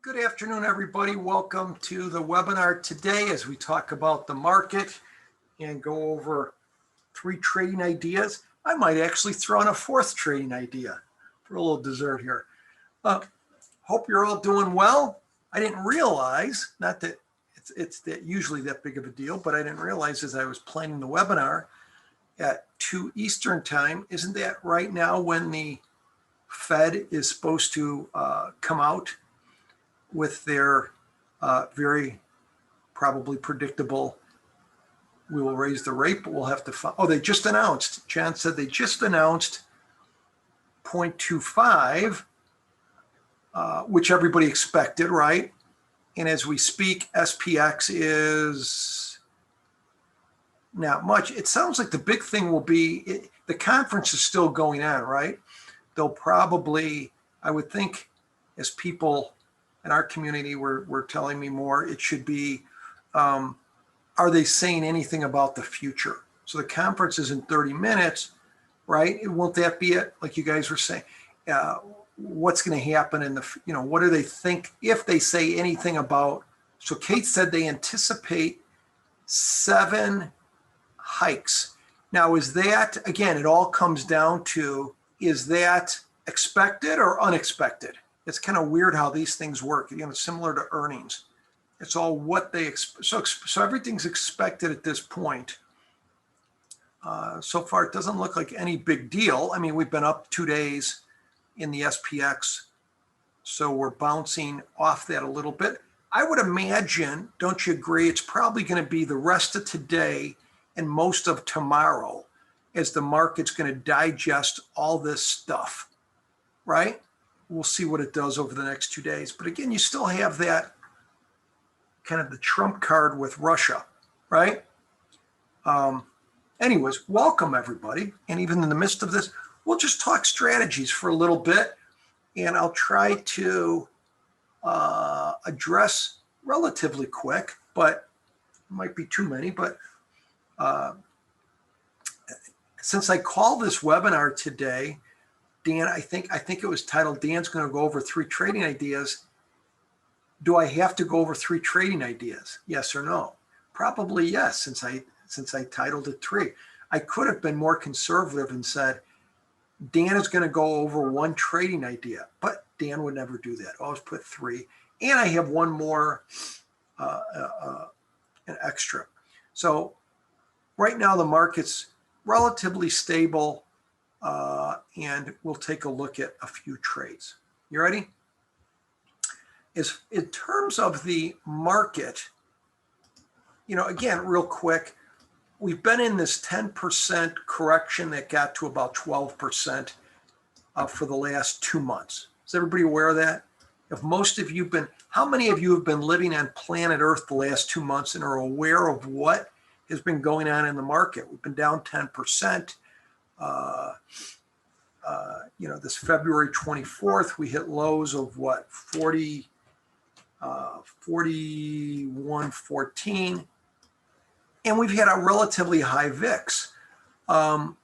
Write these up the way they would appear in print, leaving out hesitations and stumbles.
Good afternoon, everybody. Welcome to the webinar today as we talk about the market and go over 3 trading ideas. I might actually throw in a 4th trading idea for a little dessert here. Hope you're all doing well. I didn't realize, not that it's that usually that big of a deal, but I didn't realize as I was planning the webinar at 2 Eastern time, isn't that right now when the Fed is supposed to come out with their very probably predictable, we will raise the rate, but we'll have to, they just announced, John said they just announced 0.25, which everybody expected, right? And as we speak, SPX is not much. It sounds like the big thing will be, the conference is still going on, right? They'll probably, I would think, as people in our community were telling me more, it should be, are they saying anything about the future? So the conference is in 30 minutes, right? Won't that be it? Like you guys were saying, what's going to happen in the, what do they think if they say anything about, so Kate said they anticipate 7 hikes. Now, is that, again, it all comes down to, is that expected or unexpected? It's kind of weird how these things work, similar to earnings. It's all what they expect. So everything's expected at this point. So far, it doesn't look like any big deal. I mean, we've been up 2 days in the SPX, so we're bouncing off that a little bit. I would imagine, don't you agree, it's probably going to be the rest of today and most of tomorrow as the market's going to digest all this stuff, right? We'll see what it does over the next 2 days. But again, you still have that kind of the trump card with Russia, right? Anyways, welcome everybody. And even in the midst of this, we'll just talk strategies for a little bit. And I'll try to address relatively quick, but it might be too many. But since I call this webinar today, Dan, I think it was titled, Dan's going to go over 3 trading ideas. Do I have to go over 3 trading ideas? Yes or no? Probably yes, since I titled it 3. I could have been more conservative and said, Dan is going to go over 1 trading idea, but Dan would never do that. Always put 3. And I have one more, an extra. So right now the market's relatively stable. And we'll take a look at a few trades. You ready? In terms of the market, again, real quick, we've been in this 10% correction that got to about 12% for the last 2 months. Is everybody aware of that? If most of you how many of you have been living on planet Earth the last 2 months and are aware of what has been going on in the market? We've been down 10%. This February 24th, we hit lows of what, 41.14, and we've had a relatively high VIX. And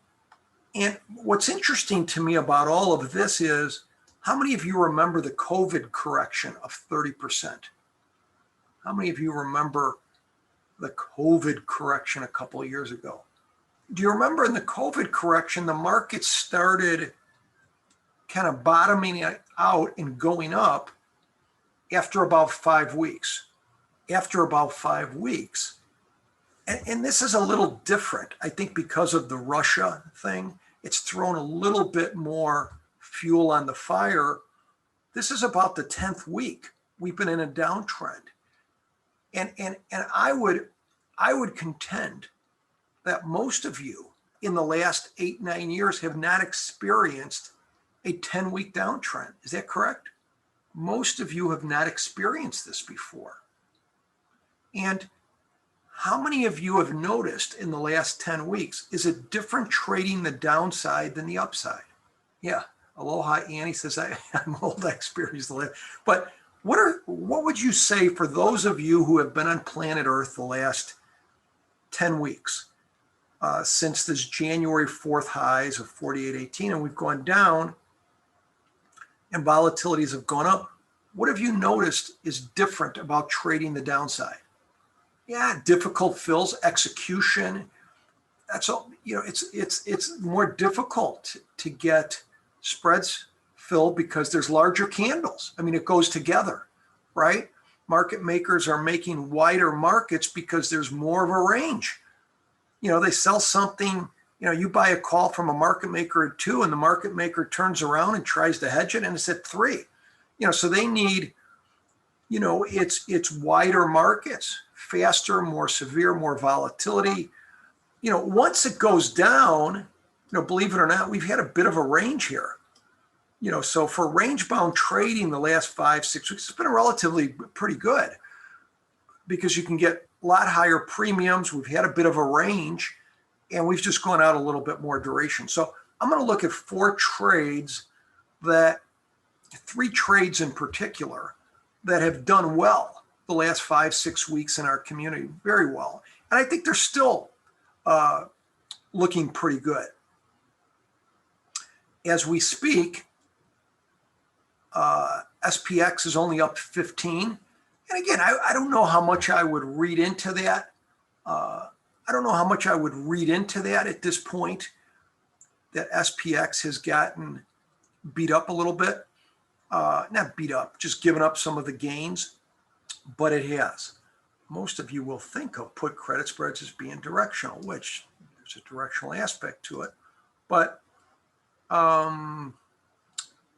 what's interesting to me about all of this is, how many of you remember the COVID correction of 30%? How many of you remember the COVID correction a couple of years ago? Do you remember in the COVID correction, the market started kind of bottoming out and going up after about 5 weeks? After about 5 weeks. And this is a little different, I think, because of the Russia thing. It's thrown a little bit more fuel on the fire. This is about the 10th week. We've been in a downtrend. And I would contend that most of you in the last 8-9 years have not experienced a 10-week downtrend. Is that correct? Most of you have not experienced this before. And how many of you have noticed in the last 10 weeks, is it different trading the downside than the upside? Yeah, aloha, Annie says, I'm old, I experienced the last. But what would you say for those of you who have been on planet Earth the last 10 weeks? Since this January 4th highs of 48.18, and we've gone down and volatilities have gone up. What have you noticed is different about trading the downside? Yeah, difficult fills, execution. That's all. It's more difficult to get spreads filled because there's larger candles. I mean, it goes together, right? Market makers are making wider markets because there's more of a range. They sell something. You buy a call from a market maker at 2, and the market maker turns around and tries to hedge it, and it's at 3. So they need, it's wider markets, faster, more severe, more volatility. Once it goes down, believe it or not, we've had a bit of a range here. So for range-bound trading the last 5-6 weeks, it's been relatively pretty good because you can get a lot higher premiums. We've had a bit of a range, and we've just gone out a little bit more duration. So I'm going to look at 3 trades in particular that have done well the last 5-6 weeks in our community, very well. And I think they're still looking pretty good. As we speak, SPX is only up 15. And again, I don't know how much I would read into that. I don't know how much I would read into that at this point, that SPX has gotten beat up a little bit. Not beat up, just given up some of the gains, but it has. Most of you will think of put credit spreads as being directional, which there's a directional aspect to it. But let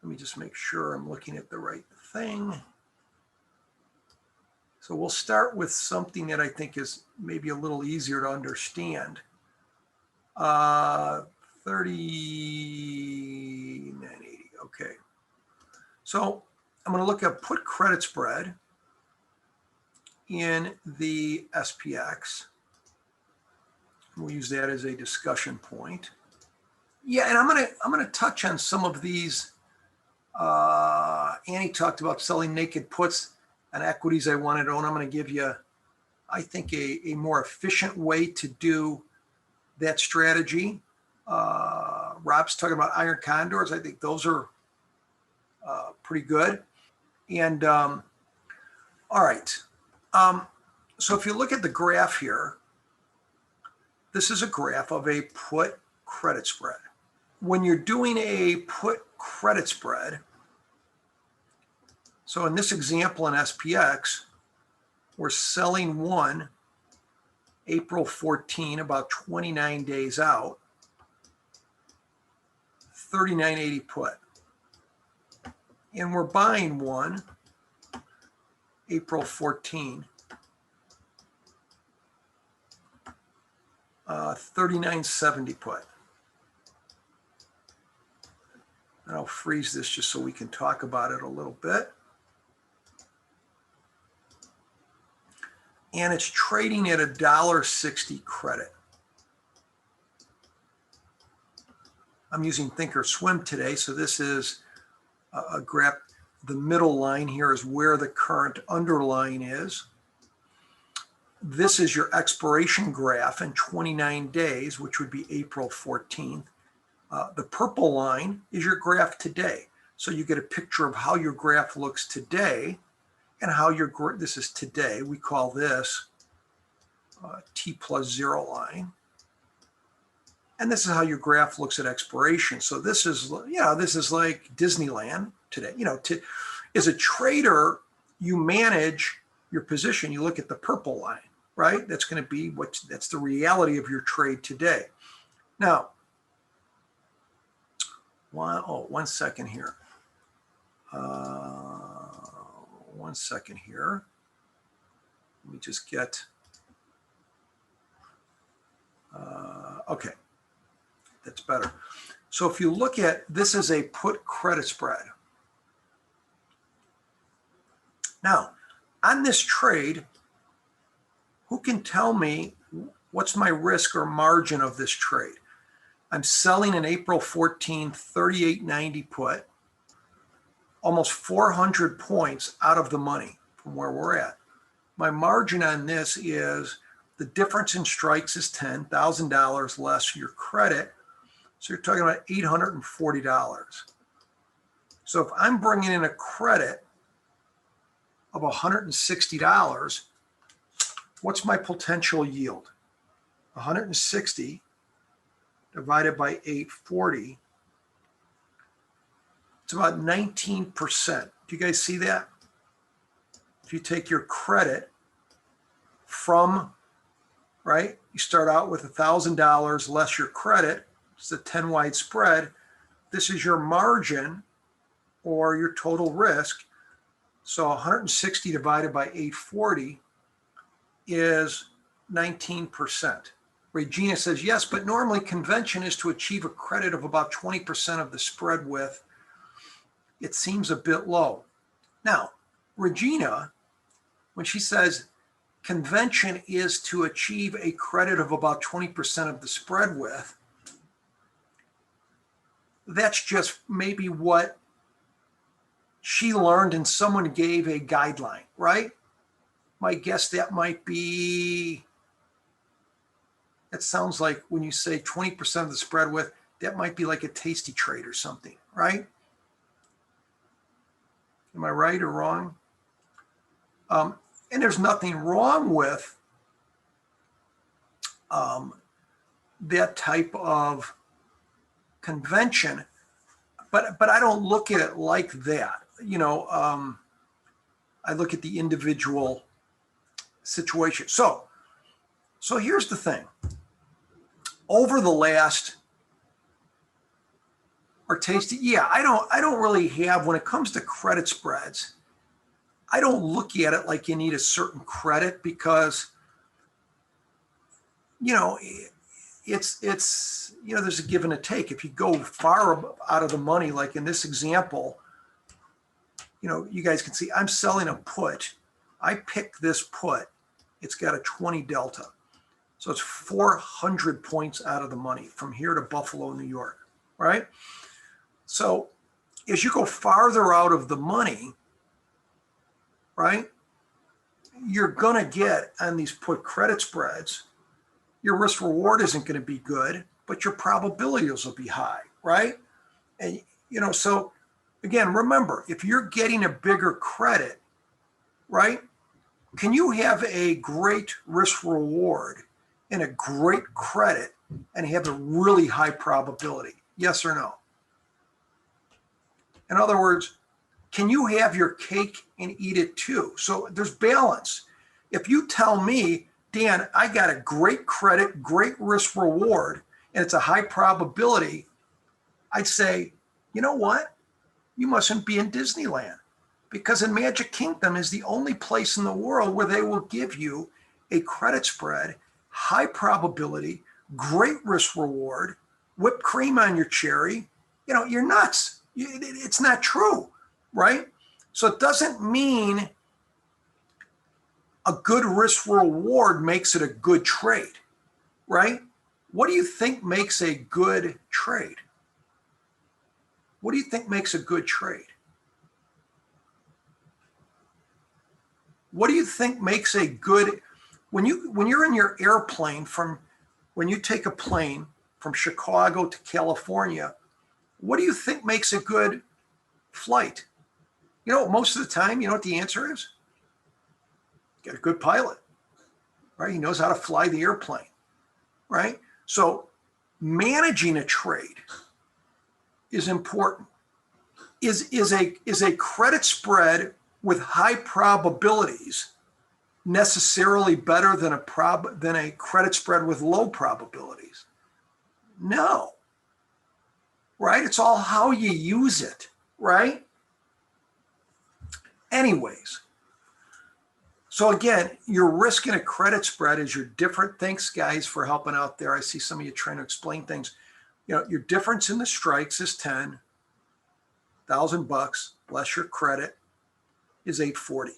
me just make sure I'm looking at the right thing. So we'll start with something that I think is maybe a little easier to understand. 39.80, okay. So I'm going to look at put credit spread in the SPX. We'll use that as a discussion point. Yeah, and I'm going to touch on some of these. Annie talked about selling naked puts on equities I wanted to own. I'm going to give you, I think, a more efficient way to do that strategy. Rob's talking about iron condors. I think those are pretty good. And all right. So if you look at the graph here, this is a graph of a put credit spread. When you're doing a put credit spread, so in this example in SPX, we're selling one April 14, about 29 days out, 39.80 put. And we're buying one April 14, 39.70 put. And I'll freeze this just so we can talk about it a little bit. And it's trading at $1.60 credit. I'm using Thinkorswim today, so this is a graph. The middle line here is where the current underlying is. This is your expiration graph in 29 days, which would be April 14th. The purple line is your graph today. So you get a picture of how your graph looks today and how this is today. We call this T+0 line. And this is how your graph looks at expiration. So this is, this is like Disneyland today. As a trader, you manage your position. You look at the purple line, right? That's going to be that's the reality of your trade today. Now, one second here. One second here. Let me just get, okay, that's better. So if you look at, this is a put credit spread. Now, on this trade, who can tell me what's my risk or margin of this trade? I'm selling an April 14, 38.90 put, almost 400 points out of the money from where we're at. My margin on this is the difference in strikes is $10,000 less your credit. So you're talking about $840. So if I'm bringing in a credit of $160, what's my potential yield? 160 divided by 840, it's about 19%. Do you guys see that? If you take your credit from, right, you start out with $1,000 less your credit, it's a 10 wide spread. This is your margin or your total risk. So 160 divided by 840 is 19%. Regina says, yes, but normally convention is to achieve a credit of about 20% of the spread width. It seems a bit low. Now, Regina, when she says convention is to achieve a credit of about 20% of the spread width, that's just maybe what she learned and someone gave a guideline, right? My guess that might be, that sounds like when you say 20% of the spread width, that might be like a tasty trade or something, right? Am I right or wrong? And there's nothing wrong with that type of convention, but I don't look at it like that. You know, I look at the individual situation. So here's the thing. Over the last, or tasty, yeah, I don't really have, when it comes to credit spreads, I don't look at it like you need a certain credit because, you know, it's you know, there's a give and a take. If you go far out of the money, like in this example, you know, you guys can see I'm selling a put. I picked this put. It's got a 20 delta. So it's 400 points out of the money from here to Buffalo, New York, right? So as you go farther out of the money, right, you're going to get on these put credit spreads, your risk reward isn't going to be good, but your probabilities will be high, right? And, you know, so again, remember, if you're getting a bigger credit, right, can you have a great risk reward and a great credit and have a really high probability? Yes or no? In other words, can you have your cake and eat it too? So there's balance. If you tell me, Dan, I got a great credit, great risk reward, and it's a high probability, I'd say, you know what? You mustn't be in Disneyland, because in Magic Kingdom is the only place in the world where they will give you a credit spread, high probability, great risk reward, whipped cream on your cherry. You know, you're nuts. It's not true, right? So it doesn't mean a good risk reward makes it a good trade, right? What do you think makes a good trade? What do you think makes a good trade? What do you think makes a good, when you're in your airplane when you take a plane from Chicago to California, what do you think makes a good flight? You know, most of the time, you know what the answer is? Get a good pilot, right? He knows how to fly the airplane, right? So managing a trade is important. Is a credit spread with high probabilities necessarily better than a credit spread with low probabilities? No, right? It's all how you use it, right? Anyways, so again, your risk in a credit spread is your difference. Thanks, guys, for helping out there. I see some of you trying to explain things. You know, your difference in the strikes is 10,000 bucks less your credit is 840.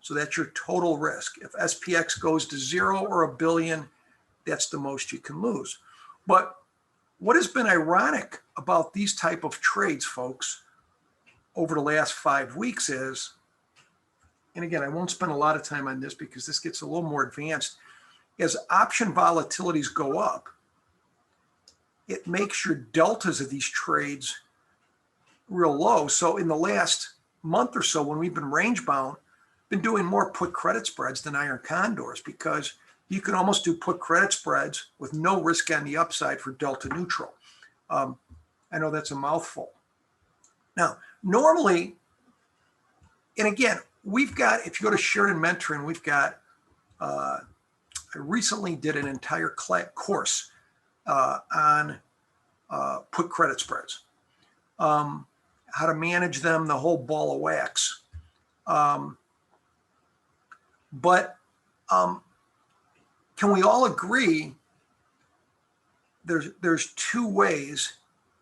So that's your total risk. If SPX goes to 0 or $1 billion, that's the most you can lose. But what has been ironic about these type of trades, folks, over the last 5 weeks is, and again, I won't spend a lot of time on this because this gets a little more advanced, as option volatilities go up, it makes your deltas of these trades real low. So in the last month or so, when we've been range bound, been doing more put credit spreads than iron condors because you can almost do put credit spreads with no risk on the upside for delta neutral. I know that's a mouthful. Now, normally, and again, we've got, if you go to Sheridan Mentoring, we've got, I recently did an entire course on put credit spreads, how to manage them, the whole ball of wax. But can we all agree there's two ways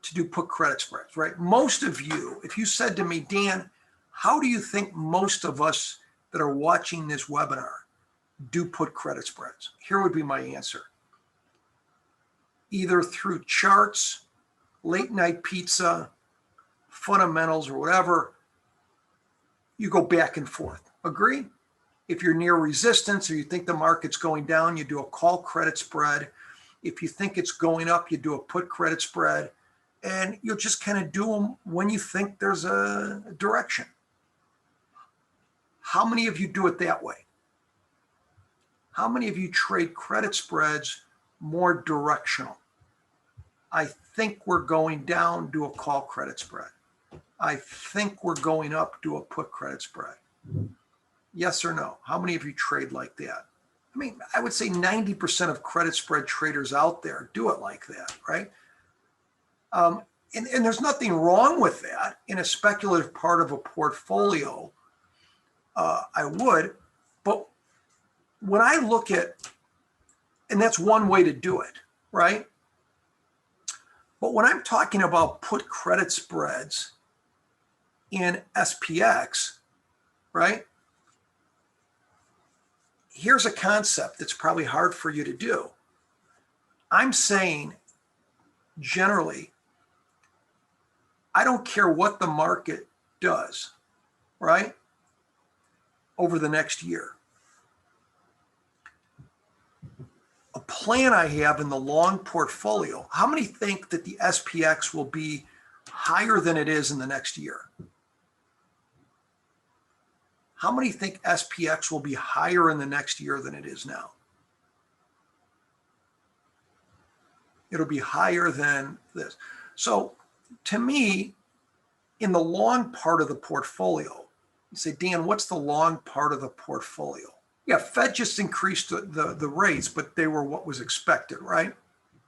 to do put credit spreads, right? Most of you, if you said to me, Dan, how do you think most of us that are watching this webinar do put credit spreads? Here would be my answer. Either through charts, late night pizza, fundamentals, or whatever, you go back and forth. Agree? If you're near resistance or you think the market's going down, you do a call credit spread. If you think it's going up, you do a put credit spread. And you'll just kind of do them when you think there's a direction. How many of you do it that way? How many of you trade credit spreads more directional? I think we're going down, do a call credit spread. I think we're going up, do a put credit spread. Yes or no? How many of you trade like that? I mean, I would say 90% of credit spread traders out there do it like that, right? And there's nothing wrong with that in a speculative part of a portfolio. I would, but when I look at, and that's one way to do it, right? But when I'm talking about put credit spreads in SPX, right? Here's a concept that's probably hard for you to do. I'm saying generally, I don't care what the market does, right, over the next year. A plan I have in the long portfolio, how many think that the SPX will be higher than it is in the next year? How many think SPX will be higher in the next year than it is now? It'll be higher than this. So to me, in the long part of the portfolio, you say, Dan, what's the long part of the portfolio? Yeah, Fed just increased the rates, but they were what was expected, right?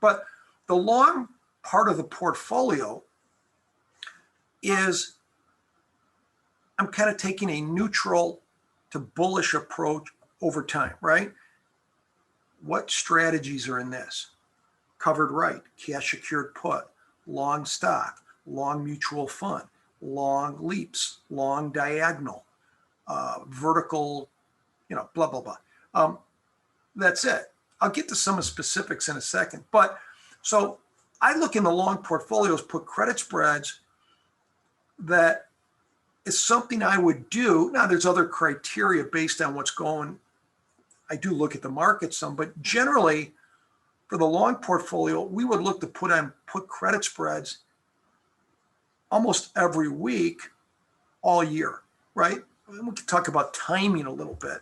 But the long part of the portfolio is I'm kind of taking a neutral to bullish approach over time, right? What strategies are in this? Covered right, cash secured put, long stock, long mutual fund, long leaps, long diagonal, vertical, blah, blah, blah. That's it. I'll get to some of the specifics in a second. But so I look in the long portfolios, put credit spreads that is something I would do. Now there's other criteria based on what's going. I do look at the market some, but generally for the long portfolio, we would look to put credit spreads almost every week, all year, right? We can talk about timing a little bit,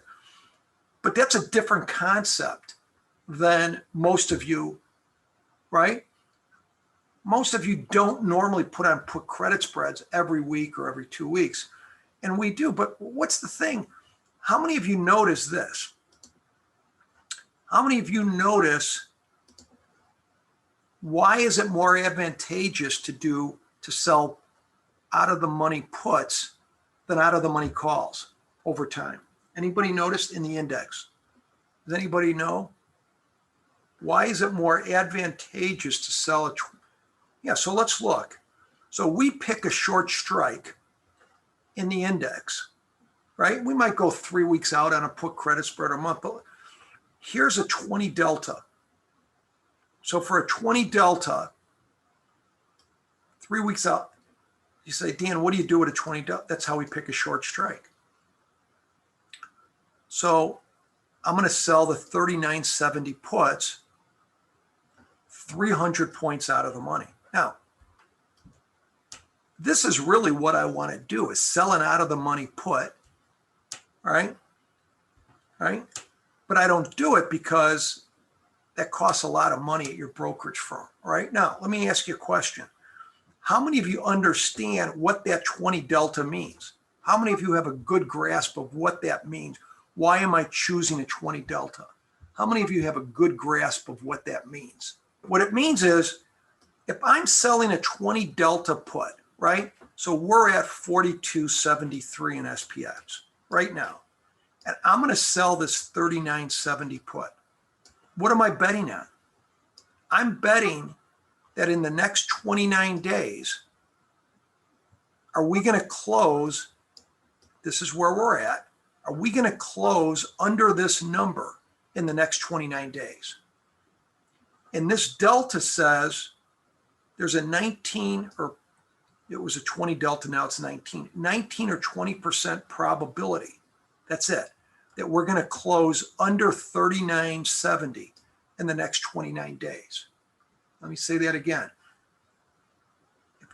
but that's a different concept than most of you, right? Most of you don't normally put credit spreads every week or every 2 weeks, and we do. But what's the thing? How many of you notice this? How many of you notice why is it more advantageous to sell out of the money puts than out of the money calls over time? Anybody noticed in the index? Does anybody know? Why is it more advantageous to sell yeah, so let's look. So we pick a short strike in the index, right? We might go 3 weeks out on a put credit spread a month, but here's a 20 delta. So for a 20 delta, 3 weeks out, you say, Dan, what do you do with a 20 delta? That's how we pick a short strike. So I'm going to sell the 39.70 puts 300 points out of the money. Now, this is really what I want to do, is sell an out of the money put right? Right? But I don't do it because that costs a lot of money at your brokerage firm, right? Now, let me ask you a question. How many of you understand what that 20 delta means? How many of you have a good grasp of what that means? Why am I choosing a 20 delta? How many of you have a good grasp of what that means? What it means is if I'm selling a 20 delta put, right? So we're at 42.73 in SPX right now. And I'm going to sell this 39.70 put. What am I betting on? I'm betting that in the next 29 days, are we going to close? This is where we're at. Are we going to close under this number in the next 29 days? And this delta says there's a 19, or it was a 20 delta, now it's 19 or 20% probability. That's it, that we're going to close under 39.70 in the next 29 days. Let me say that again.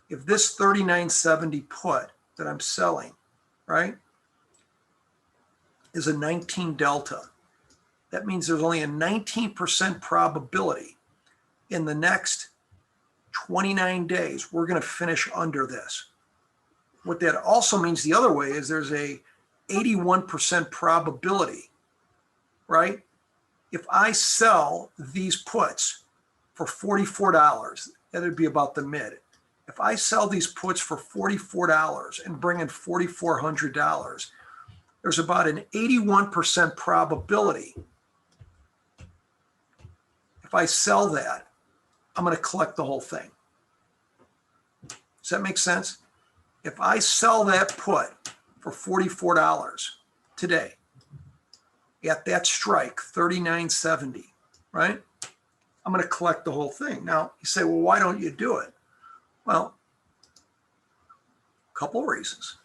If this 39.70 put that I'm selling, right, is a 19 delta, that means there's only a 19% probability in the next 29 days we're going to finish under this. What that also means the other way is there's a 81% probability, right? If I sell these puts for $44, that would be about the mid. If I sell these puts for $44 and bring in $4,400, there's about an 81% probability. If I sell that, I'm going to collect the whole thing. Does that make sense? If I sell that put for $44 today at that strike, 39.70, right? I'm going to collect the whole thing. Now, you say, well, why don't you do it? Well, a couple of reasons,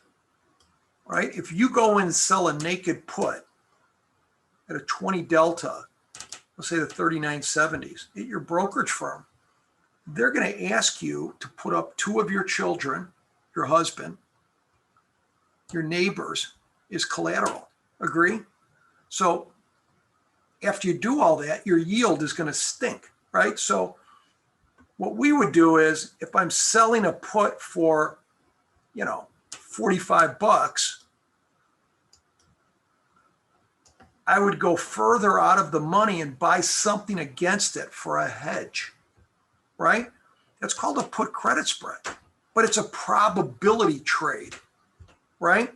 right? If you go and sell a naked put at a 20 delta, let's say the 39.70s, at your brokerage firm, they're going to ask you to put up two of your children, your husband, your neighbors, as collateral. Agree? So after you do all that, your yield is going to stink, right? So what we would do is if I'm selling a put for, 45 bucks, I would go further out of the money and buy something against it for a hedge, right? That's called a put credit spread, but it's a probability trade, right?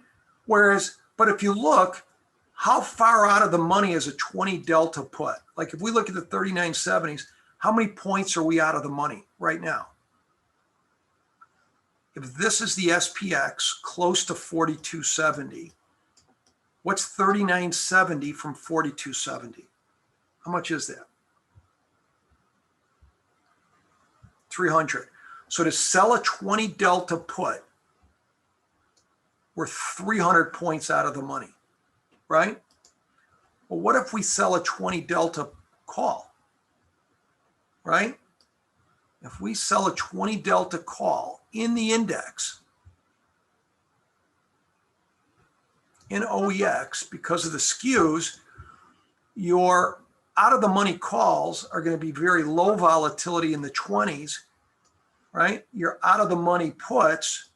But if you look, how far out of the money is a 20 delta put? Like if we look at the 39.70s, how many points are we out of the money right now? If this is the SPX close to 42.70, what's 39.70 from 42.70? How much is that? 300. So to sell a 20 delta put, we're 300 points out of the money, right? Well, what if we sell a 20 delta call, right? If we sell a 20 delta call in the index, in OEX, because of the skews, your out of the money calls are going to be very low volatility in the 20s, right? Your out of the money puts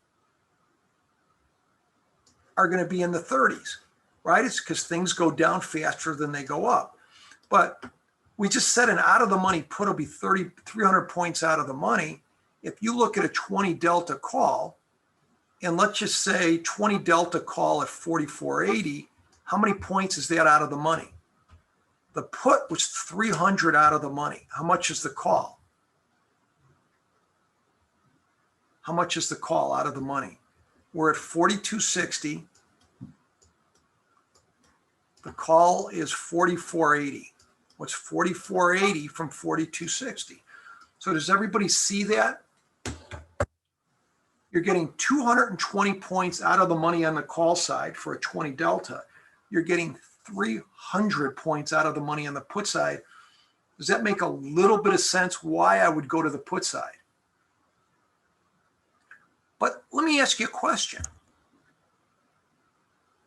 are going to be in the 30s, right? It's because things go down faster than they go up. But we just said an out of the money put will be 300 points out of the money. If you look at a 20 delta call, and let's just say 20 delta call at 44.80, how many points is that out of the money? The put was 300 out of the money. How much is the call? How much is the call out of the money? We're at 42.60. The call is 44.80. What's 44.80 from 42.60? So does everybody see that? You're getting 220 points out of the money on the call side for a 20 delta. You're getting 300 points out of the money on the put side. Does that make a little bit of sense why I would go to the put side? But let me ask you a question.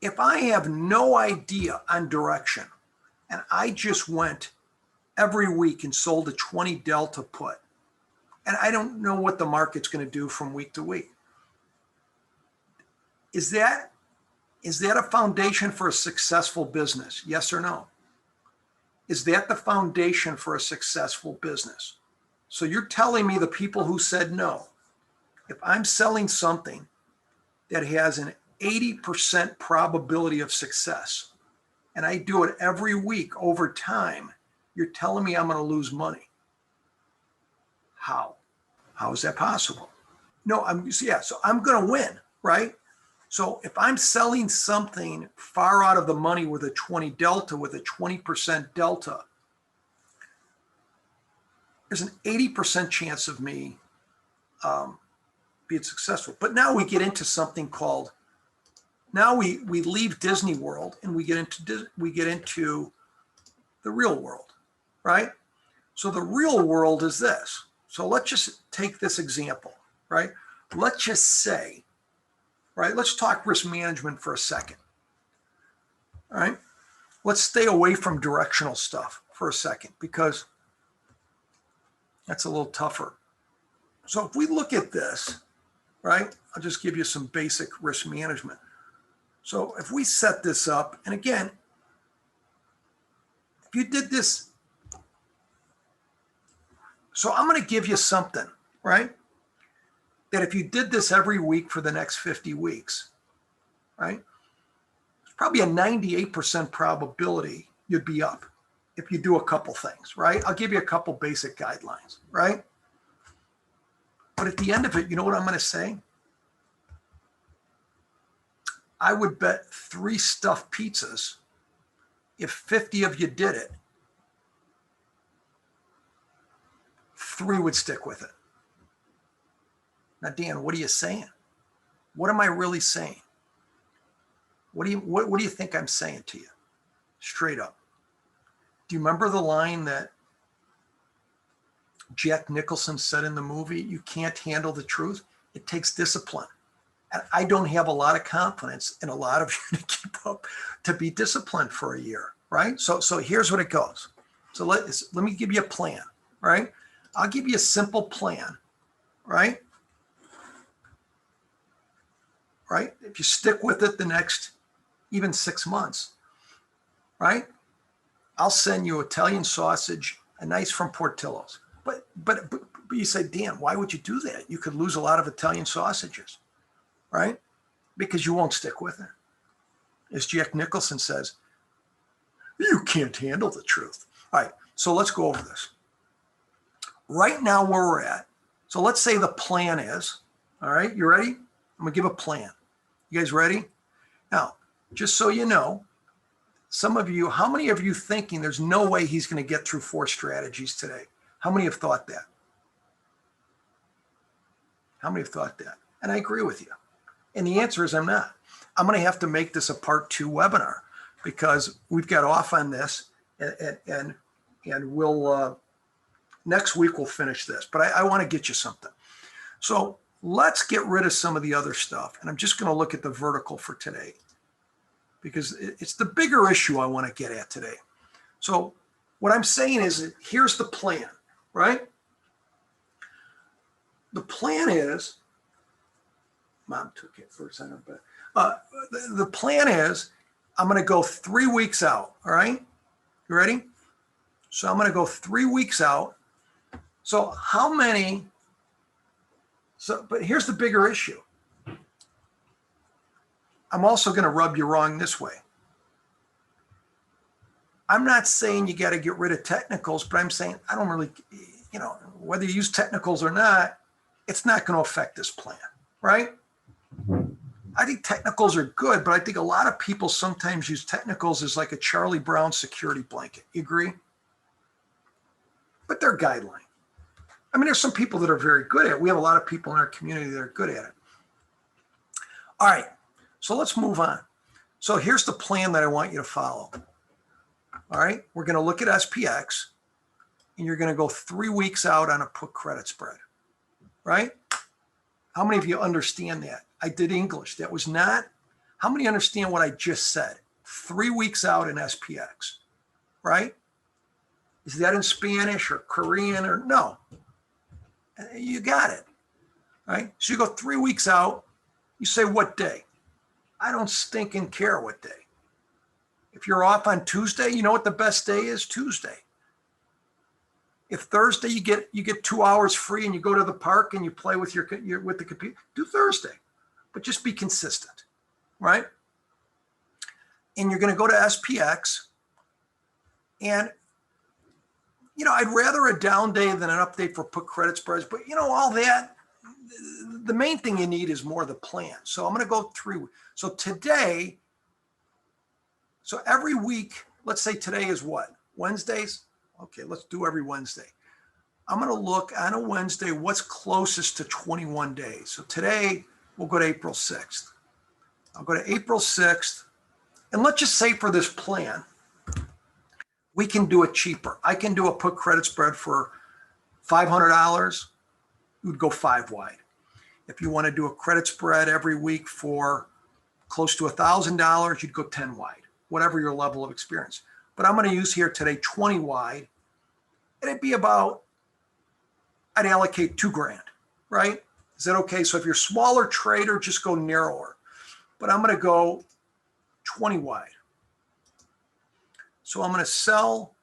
If I have no idea on direction and I just went every week and sold a 20 delta put, and I don't know what the market's going to do from week to week, is that a foundation for a successful business? Yes or no? Is that the foundation for a successful business? So you're telling me the people who said no, if I'm selling something that has an 80% probability of success and I do it every week over time, you're telling me I'm going to lose money. How? How is that possible? No, so I'm going to win, right? So if I'm selling something far out of the money with a 20 delta, with a 20% delta, there's an 80% chance of me being successful. But now we get into something called, now we leave Disney World and we get into the real world, right? So the real world is this. So let's just take this example, right? Let's just say, right? Let's talk risk management for a second, all right? Let's stay away from directional stuff for a second because that's a little tougher. So if we look at this, right? I'll just give you some basic risk management. So if we set this up, and again, if you did this, so I'm going to give you something, right? That if you did this every week for the next 50 weeks, right? It's probably a 98% probability you'd be up if you do a couple things, right? I'll give you a couple basic guidelines, right? But at the end of it, you know what I'm going to say? I would bet 3 stuffed pizzas if 50 of you did it, 3 would stick with it. Now, Dan, what are you saying? What am I really saying? What do you think I'm saying to you? Straight up. Do you remember the line that Jack Nicholson said in the movie, you can't handle the truth? It takes discipline. And I don't have a lot of confidence in a lot of you to keep up, to be disciplined for a year, right? So here's what it goes. So let me give you a plan, right? I'll give you a simple plan, right? Right? If you stick with it the next even 6 months, right? I'll send you Italian sausage, a nice from Portillo's. But you say, Dan, why would you do that? You could lose a lot of Italian sausages, right? Because you won't stick with it. As Jack Nicholson says, you can't handle the truth. All right, so let's go over this. Right now where we're at, so let's say the plan is, all right, you ready? I'm going to give a plan. You guys ready? Now, just so you know, some of you, how many of you thinking there's no way he's going to get through 4 strategies today? How many have thought that? How many have thought that? And I agree with you. And the answer is I'm not. I'm going to have to make this a part 2 webinar because we've got off on this and we'll, next week we'll finish this, but I want to get you something. So let's get rid of some of the other stuff. And I'm just going to look at the vertical for today because it's the bigger issue I want to get at today. So what I'm saying is, here's the plan, right? The plan is, Mom took it for a second, but the plan is I'm going to go 3 weeks out. All right. You ready? So I'm going to go 3 weeks out. So how many? But here's the bigger issue. I'm also going to rub you wrong this way. I'm not saying you got to get rid of technicals, but I'm saying I don't really, whether you use technicals or not, it's not going to affect this plan, right? I think technicals are good, but I think a lot of people sometimes use technicals as like a Charlie Brown security blanket. You agree? But they're guideline. I mean, there's some people that are very good at it. We have a lot of people in our community that are good at it. All right, so let's move on. So here's the plan that I want you to follow. All right, we're going to look at SPX, and you're going to go 3 weeks out on a put credit spread, right? How many of you understand that? I did English. That was not How many understand what I just said? 3 weeks out in SPX, right? Is that in Spanish or Korean or no? You got it, right? So you go 3 weeks out, you say what day? I don't stinking care what day. If you're off on Tuesday, you know what the best day is? Tuesday. If Thursday you get 2 hours free and you go to the park and you play with your with the computer, do Thursday, but just be consistent, right? And you're going to go to SPX, and I'd rather a down day than an up day for put credit spreads, but all that. The main thing you need is more the plan. So I'm going to go through. So today. So every week, let's say today is what? Wednesdays? Okay, let's do every Wednesday. I'm going to look on a Wednesday what's closest to 21 days. So today, we'll go to April 6th. I'll go to April 6th. And let's just say for this plan, we can do it cheaper. I can do a put credit spread for $500. You would go 5 wide. If you want to do a credit spread every week for close to $1,000, you'd go 10 wide. Whatever your level of experience. But I'm going to use here today 20 wide. And it'd be about, I'd allocate $2,000, right? Is that okay? So if you're a smaller trader, just go narrower. But I'm going to go 20 wide. So I'm going to sell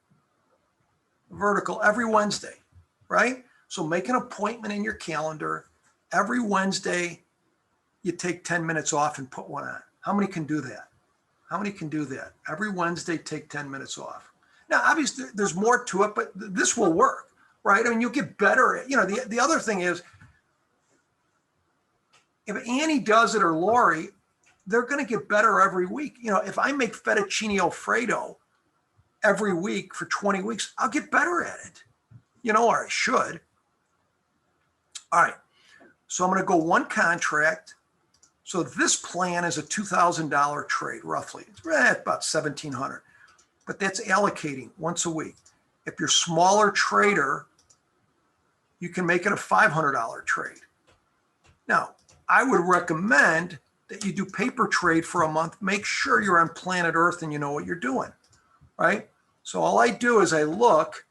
vertical every Wednesday, right? So make an appointment in your calendar. Every Wednesday, you take 10 minutes off and put one on. How many can do that? How many can do that? Every Wednesday, take 10 minutes off. Now, obviously, there's more to it, but this will work, right? I mean, you'll get better at, the other thing is, if Annie does it or Lori, they're going to get better every week. If I make fettuccine Alfredo every week for 20 weeks, I'll get better at it, or I should. All right. So I'm going to go one contract. So this plan is a $2,000 trade, roughly. It's about $1,700, but that's allocating once a week. If you're a smaller trader, you can make it a $500 trade. Now, I would recommend that you do paper trade for a month. Make sure you're on planet Earth and you know what you're doing, right? So all I do is I look,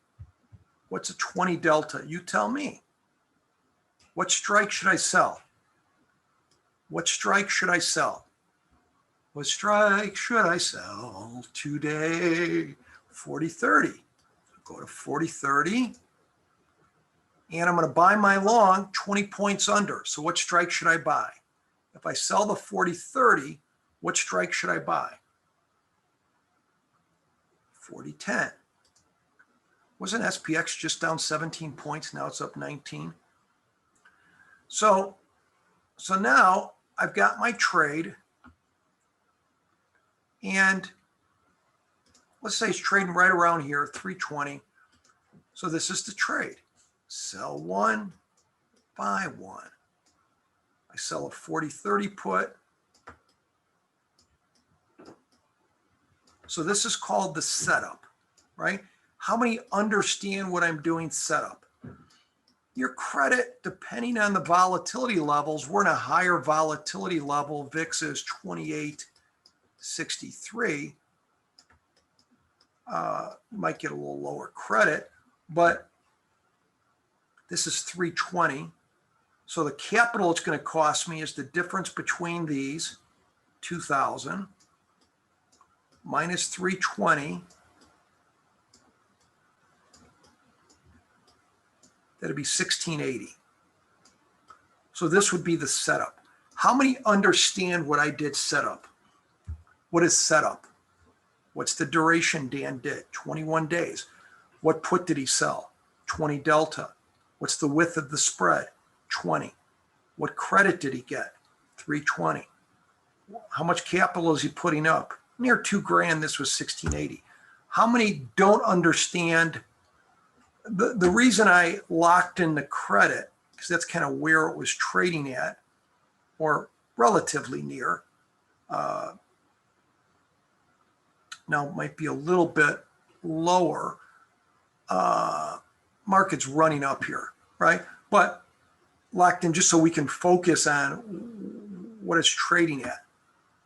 what's a 20 delta? You tell me. What strike should I sell? What strike should I sell? What strike should I sell today? 40-30. Go to 40-30. And I'm going to buy my long 20 points under. So what strike should I buy? If I sell the 40-30, what strike should I buy? 40-10. Wasn't SPX just down 17 points? Now it's up 19. So now I've got my trade, and let's say it's trading right around here, 320. So this is the trade. Sell one, buy one. I sell a 40-30 put. So this is called the setup, right? How many understand what I'm doing setup? Your credit, depending on the volatility levels, we're in a higher volatility level. VIX is 28.63. You might get a little lower credit, but this is 320. So the capital it's going to cost me is the difference between these, 2,000 minus 320. That'd be 1680. So this would be the setup. How many understand what I did setup? What is setup? What's the duration Dan did? 21 days. What put did he sell? 20 delta. What's the width of the spread? 20. What credit did he get? 320. How much capital is he putting up? Near $2,000. This was 1680. How many don't understand? The reason I locked in the credit, because that's kind of where it was trading at, or relatively near. Now it might be a little bit lower. Market's running up here, right? But locked in just so we can focus on what it's trading at.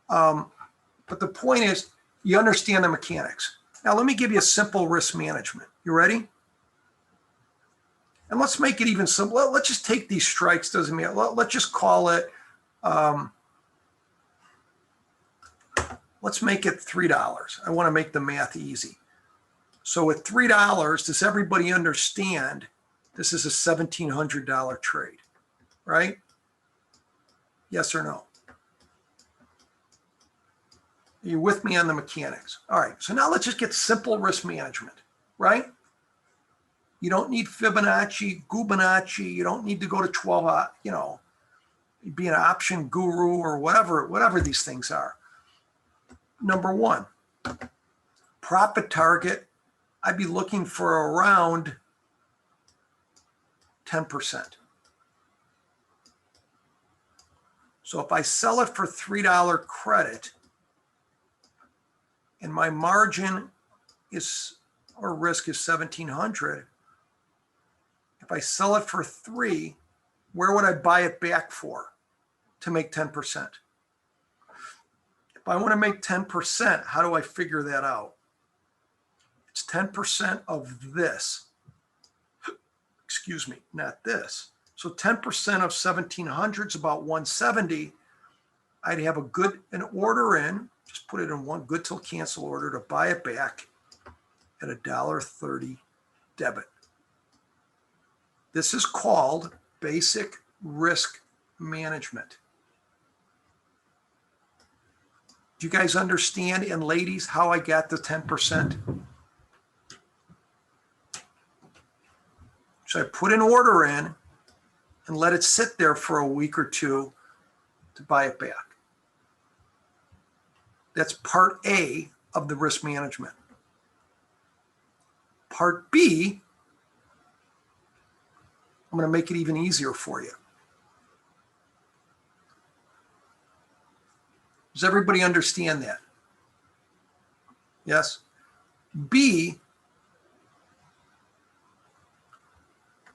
But the point is, you understand the mechanics. Now, let me give you a simple risk management. You ready? And let's make it even simple. Let's just take these strikes. Doesn't matter. Let's just call it, let's make it $3. I want to make the math easy. So at $3, does everybody understand this is a $1,700 trade, right? Yes or no? Are you with me on the mechanics? All right, so now let's just get simple risk management, right? You don't need Fibonacci, Gubonacci. You don't need to go to 12, be an option guru or whatever these things are. Number one, profit target, I'd be looking for around 10%. So if I sell it for $3 credit and my margin is, or risk is 1,700, if I sell it for 3, where would I buy it back for to make 10%? If I want to make 10%, how do I figure that out? It's 10% of this. Excuse me, not this. So 10% of 1,700 is about 170. I'd have an order in, just put it in one good till cancel order to buy it back at $1.30 debit. This is called basic risk management. Do you guys understand, and ladies, how I got the 10%? So I put an order in and let it sit there for a week or two to buy it back. That's part A of the risk management. Part B, I'm going to make it even easier for you. Does everybody understand that? Yes? B,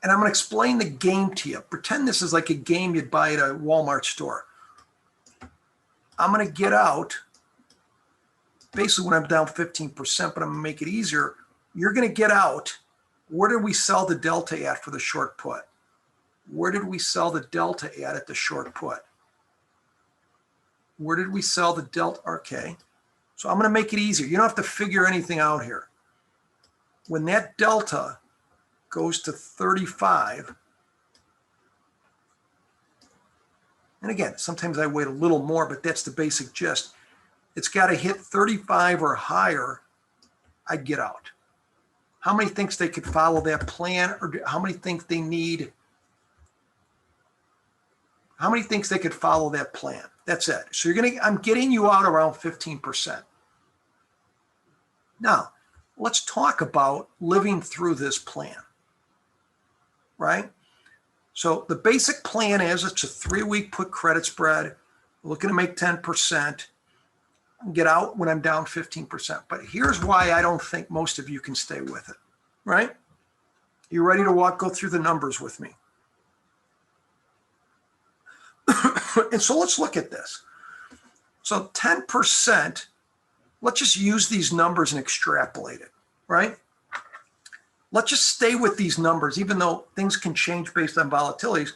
and I'm going to explain the game to you. Pretend this is like a game you'd buy at a Walmart store. I'm going to get out, basically when I'm down 15%, but I'm going to make it easier. You're going to get out. Where did we sell the delta at for the short put? Where did we sell the delta at the short put? Where did we sell the delta? Okay. So I'm going to make it easier. You don't have to figure anything out here. When that delta goes to 35, and again, sometimes I wait a little more, but that's the basic gist. It's got to hit 35 or higher, I'd get out. How many thinks they could follow that plan, or how many think they need? How many thinks they could follow that plan? That's it. So I'm getting you out around 15%. Now, let's talk about living through this plan, right? So the basic plan is it's a 3-week put credit spread, looking to make 10%, get out when I'm down 15%. But here's why I don't think most of you can stay with it, right? You ready to go through the numbers with me? And so let's look at this. So 10%, let's just use these numbers and extrapolate it, right? Let's just stay with these numbers, even though things can change based on volatilities.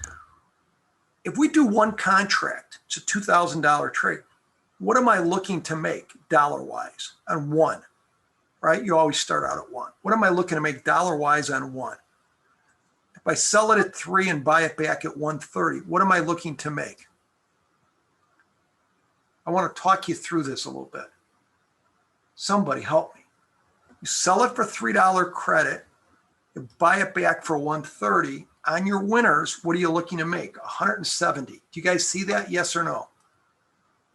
If we do one contract, it's a $2,000 trade. What am I looking to make dollar-wise on one, right? You always start out at one. What am I looking to make dollar-wise on one? If I sell it at 3 and buy it back at 130, what am I looking to make? I want to talk you through this a little bit. Somebody help me. You sell it for $3 credit, you buy it back for 130. On your winners, what are you looking to make? 170. Do you guys see that? Yes or no?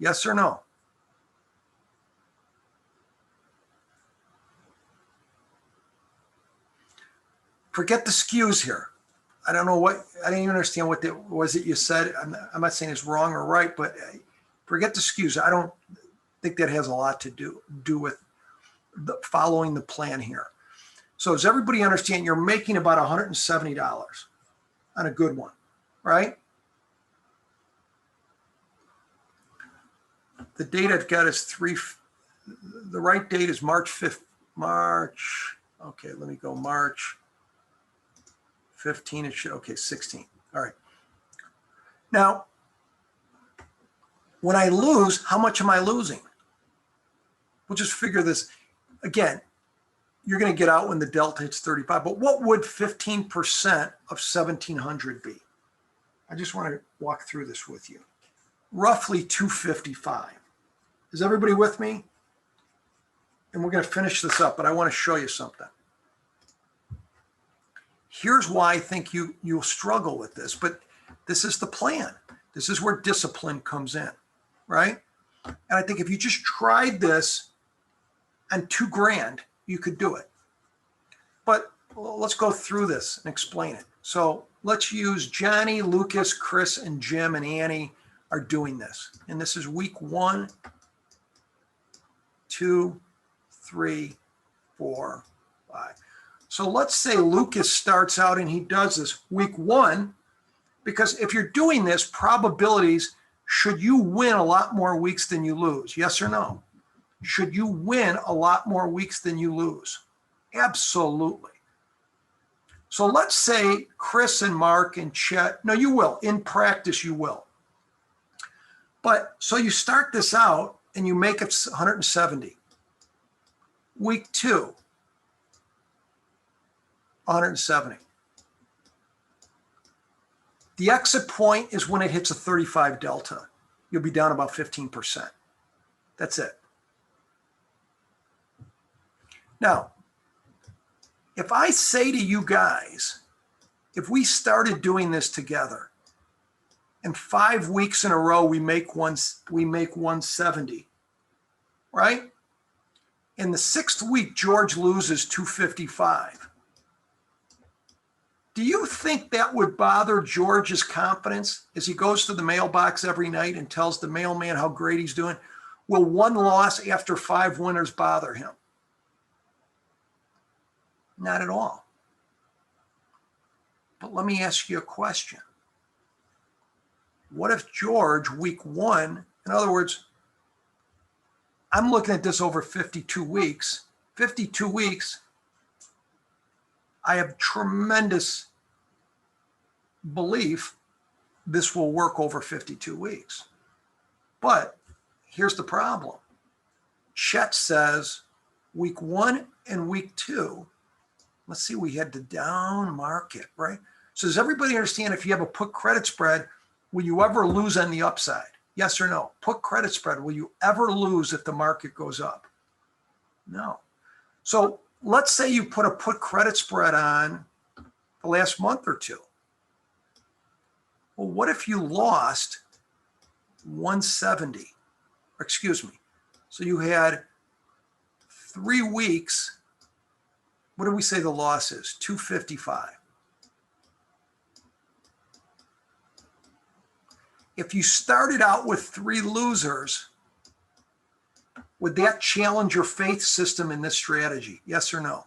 Yes or no? Forget the skews here. I don't know what, I didn't even understand what that was it you said. I'm not saying it's wrong or right, but forget the skews. I don't think that has a lot to do with following the plan here. So does everybody understand you're making about $170 on a good one, right? the date I've got is the right date is March 5th, okay, let me go March 15, okay, 16. All right. Now, when I lose, how much am I losing? We'll just figure this. Again, you're going to get out when the delta hits 35, but what would 15% of 1,700 be? I just want to walk through this with you. Roughly 255. Is everybody with me? And we're going to finish this up, but I want to show you something. Here's why I think you'll struggle with this, but this is the plan. This is where discipline comes in, right? And I think if you just tried this on $2,000, you could do it. But let's go through this and explain it. So let's use Johnny, Lucas, Chris, and Jim and Annie are doing this. And this is week 1, 2, 3, 4, 5. So let's say Lucas starts out and he does this week 1, because if you're doing this, probabilities, should you win a lot more weeks than you lose? Yes or no? Should you win a lot more weeks than you lose? Absolutely. So let's say Chris and Mark and Chet, no, you will. In practice, you will. But so you start this out and you make it 170. Week 2, 170. The exit point is when it hits a 35 delta. You'll be down about 15%. That's it. Now, if I say to you guys, if we started doing this together, and 5 weeks in a row we make 170, right? In the 6th week, George loses 255. Do you think that would bother George's confidence as he goes to the mailbox every night and tells the mailman how great he's doing? Will one loss after 5 winners bother him? Not at all. But let me ask you a question. What if George, week 1, in other words, I'm looking at this over 52 weeks. 52 weeks, I have tremendous belief this will work over 52 weeks. But here's the problem. Chet says week 1 and week 2, let's see, we had the down market, right? So does everybody understand if you have a put credit spread, will you ever lose on the upside? Yes or no? Put credit spread, will you ever lose if the market goes up? No. So let's say you put a put credit spread on the last month or 2. Well, what if you lost 170? Excuse me. So you had 3 weeks. What do we say the loss is? 255. If you started out with 3 losers, would that challenge your faith system in this strategy? Yes or no?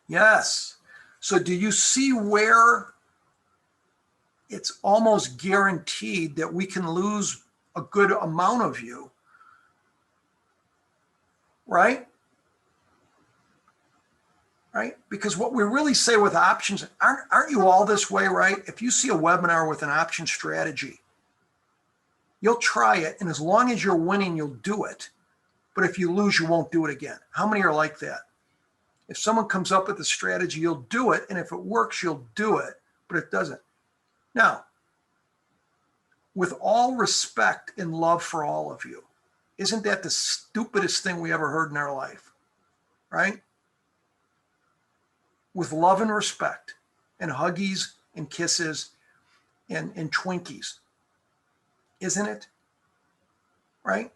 Yes. So do you see where it's almost guaranteed that we can lose a good amount of you, right? Right? Because what we really say with options, aren't you all this way, right? If you see a webinar with an option strategy, you'll try it, and as long as you're winning, you'll do it. But if you lose, you won't do it again. How many are like that? If someone comes up with a strategy, you'll do it, and if it works, you'll do it, but it doesn't. Now, with all respect and love for all of you, isn't that the stupidest thing we ever heard in our life, right? With love and respect and huggies and kisses and Twinkies, isn't it? Right?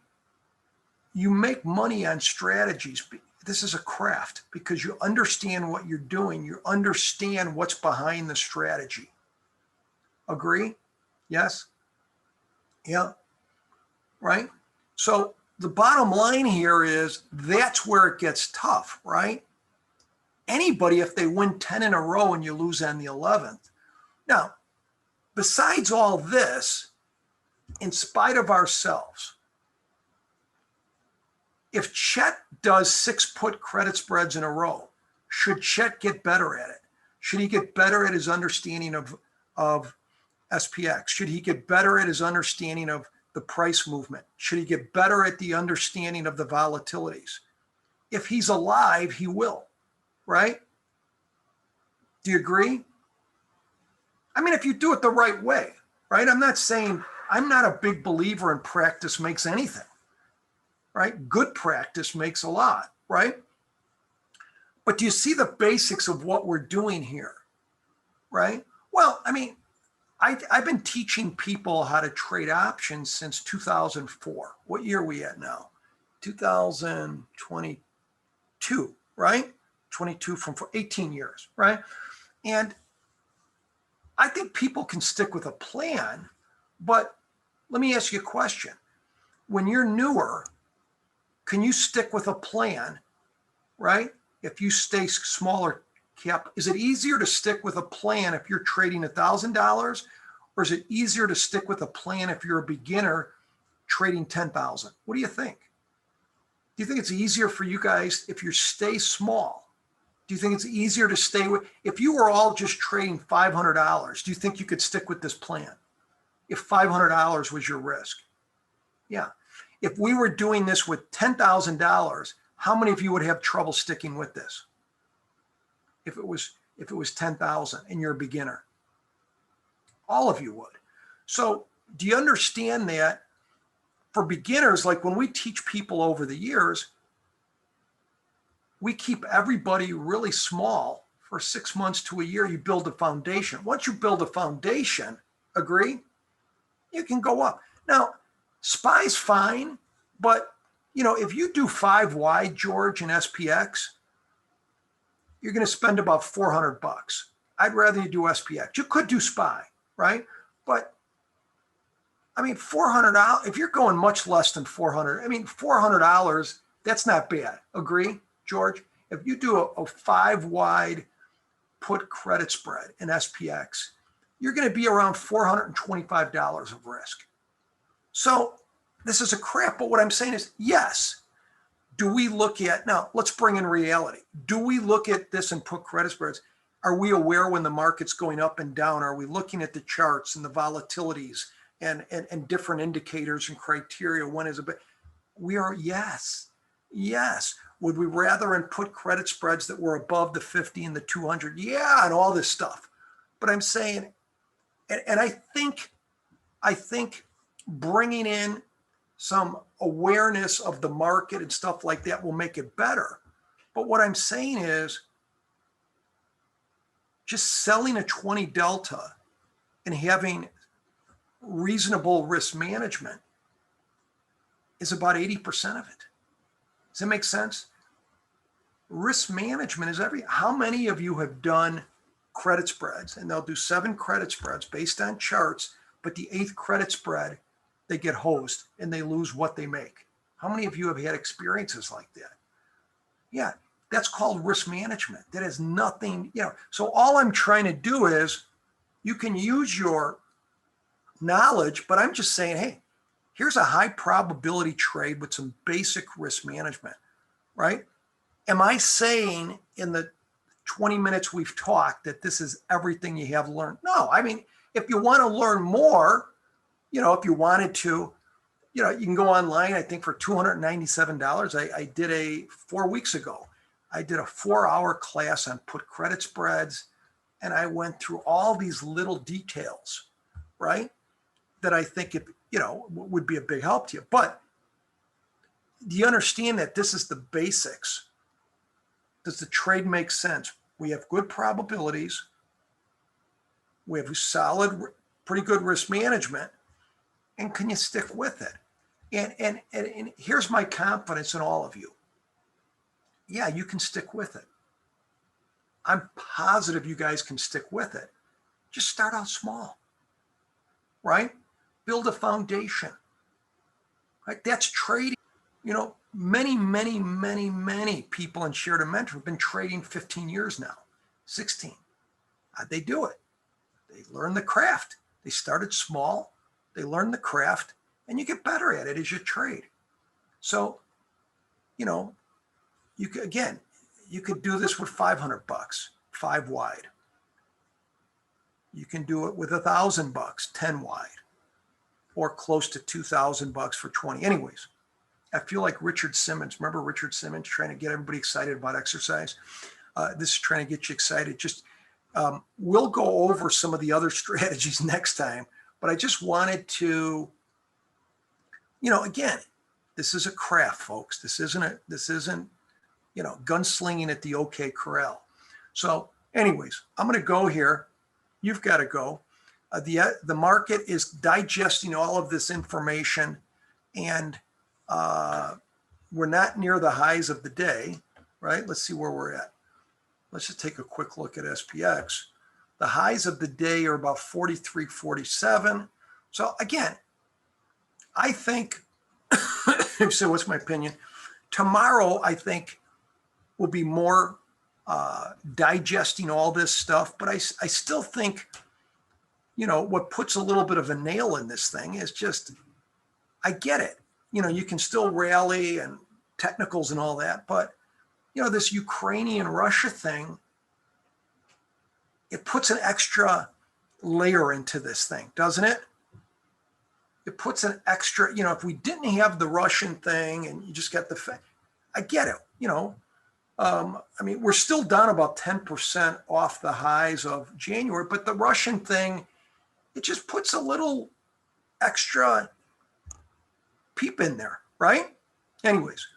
You make money on strategies. This is a craft because you understand what you're doing. You understand what's behind the strategy. Agree? Yes? Yeah. Right? So the bottom line here is that's where it gets tough, right? Anybody, if they win 10 in a row and you lose on the 11th. Now, besides all this, in spite of ourselves, if Chet does 6 put credit spreads in a row, should Chet get better at it? Should he get better at his understanding of SPX? Should he get better at his understanding of the price movement? Should he get better at the understanding of the volatilities? If he's alive, he will, right? Do you agree? I mean, if you do it the right way, right? I'm not a big believer in practice makes anything, right? Good practice makes a lot, right? But do you see the basics of what we're doing here, right? Well, I mean, I've been teaching people how to trade options since 2004. What year are we at now? 2022, right? 22 from 18 years, right? And I think people can stick with a plan, but let me ask you a question. When you're newer, can you stick with a plan, right? If you stay smaller cap, is it easier to stick with a plan if you're trading $1,000, or is it easier to stick with a plan if you're a beginner trading 10,000? What do you think? Do you think it's easier for you guys if you stay small? Do you think it's easier to stay with, if you were all just trading $500, do you think you could stick with this plan if $500 was your risk? Yeah. If we were doing this with $10,000, how many of you would have trouble sticking with this? If it was 10,000 and you're a beginner, all of you would. So do you understand that for beginners, like when we teach people over the years, we keep everybody really small for 6 months to a year. You build a foundation. Once you build a foundation, agree, you can go up. Now, SPY's fine, but if you do 5 wide, George, in SPX, you're going to spend about $400. I'd rather you do SPX. You could do SPY, right? But I mean, $400, if you're going much less than $400, I mean, $400, that's not bad. Agree, George? If you do a 5 wide put credit spread in SPX, you're going to be around $425 of risk. So this is a crap, but what I'm saying is, yes, do we look at, now let's bring in reality. Do we look at this and put credit spreads? Are we aware when the market's going up and down? Are we looking at the charts and the volatilities and different indicators and criteria? When is it? We are, yes. Would we rather put credit spreads that were above the 50 and the 200? Yeah, and all this stuff. But I'm saying, and I think bringing in some awareness of the market and stuff like that will make it better. But what I'm saying is just selling a 20 delta and having reasonable risk management is about 80% of it. Does that make sense? Risk management is how many of you have done credit spreads, and they'll do 7 credit spreads based on charts, but the 8th credit spread, they get hosed and they lose what they make? How many of you have had experiences like that? Yeah, that's called risk management. That has nothing, so all I'm trying to do is, you can use your knowledge, but I'm just saying, hey, here's a high probability trade with some basic risk management, right? Am I saying in the 20 minutes we've talked that this is everything you have learned? No, I mean, if you want to learn more, if you wanted to, you can go online. I think for $297, I did 4 weeks ago, I did a 4-hour class on put credit spreads. And I went through all these little details, right? That I think, would be a big help to you. But do you understand that this is the basics? Does the trade make sense? We have good probabilities. We have solid, pretty good risk management. And can you stick with it? And here's my confidence in all of you. Yeah, you can stick with it. I'm positive you guys can stick with it. Just start out small, right? Build a foundation, right? That's trading. Many people in Sheridan Mentoring have been trading 15 years now, 16. How'd they do it? They learned the craft. They started small. they learn the craft, and you get better at it as you trade. So, you know, you could, again, you could do this with 500 bucks, 5 wide. You can do it with $1,000, 10 wide, or close to 2,000 bucks for 20. Anyways, I feel like Richard Simmons. Remember Richard Simmons trying to get everybody excited about exercise? This is trying to get you excited. Just we'll go over some of the other strategies next time, but I just wanted to, again, this is a craft, folks. This isn't, gunslinging at the OK Corral. So anyways, I'm going to go here. You've got to go. The market is digesting all of this information, and we're not near the highs of the day, right? Let's see where we're at. Let's just take a quick look at SPX. The highs of the day are about 43.47. So again, I think, so what's my opinion? Tomorrow, I think, will be more digesting all this stuff, but I still think, what puts a little bit of a nail in this thing is just, I get it. You can still rally and technicals and all that, but this Ukrainian-Russia thing, it puts an extra layer into this thing, doesn't it? It puts an extra, if we didn't have the Russian thing and you just got I get it, we're still down about 10% off the highs of January, but the Russian thing, it just puts a little extra peep in there, right? Anyways,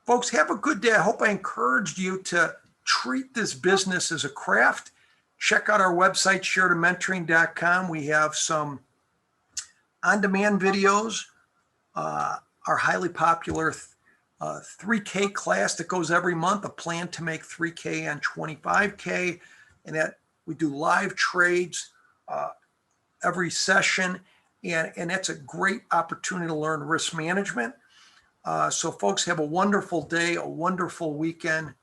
folks, have a good day. I hope I encouraged you to treat this business as a craft. Check out our website, SheridanMentoring.com. We have some on-demand videos, our highly popular 3K class that goes every month, a plan to make 3K and 25K, and that we do live trades every session, and that's a great opportunity to learn risk management. So folks, have a wonderful day, a wonderful weekend,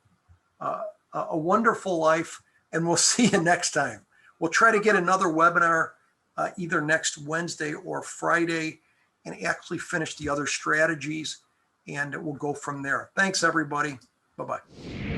a wonderful life, and we'll see you next time. We'll try to get another webinar either next Wednesday or Friday and actually finish the other strategies, and we'll go from there. Thanks, everybody. Bye-bye.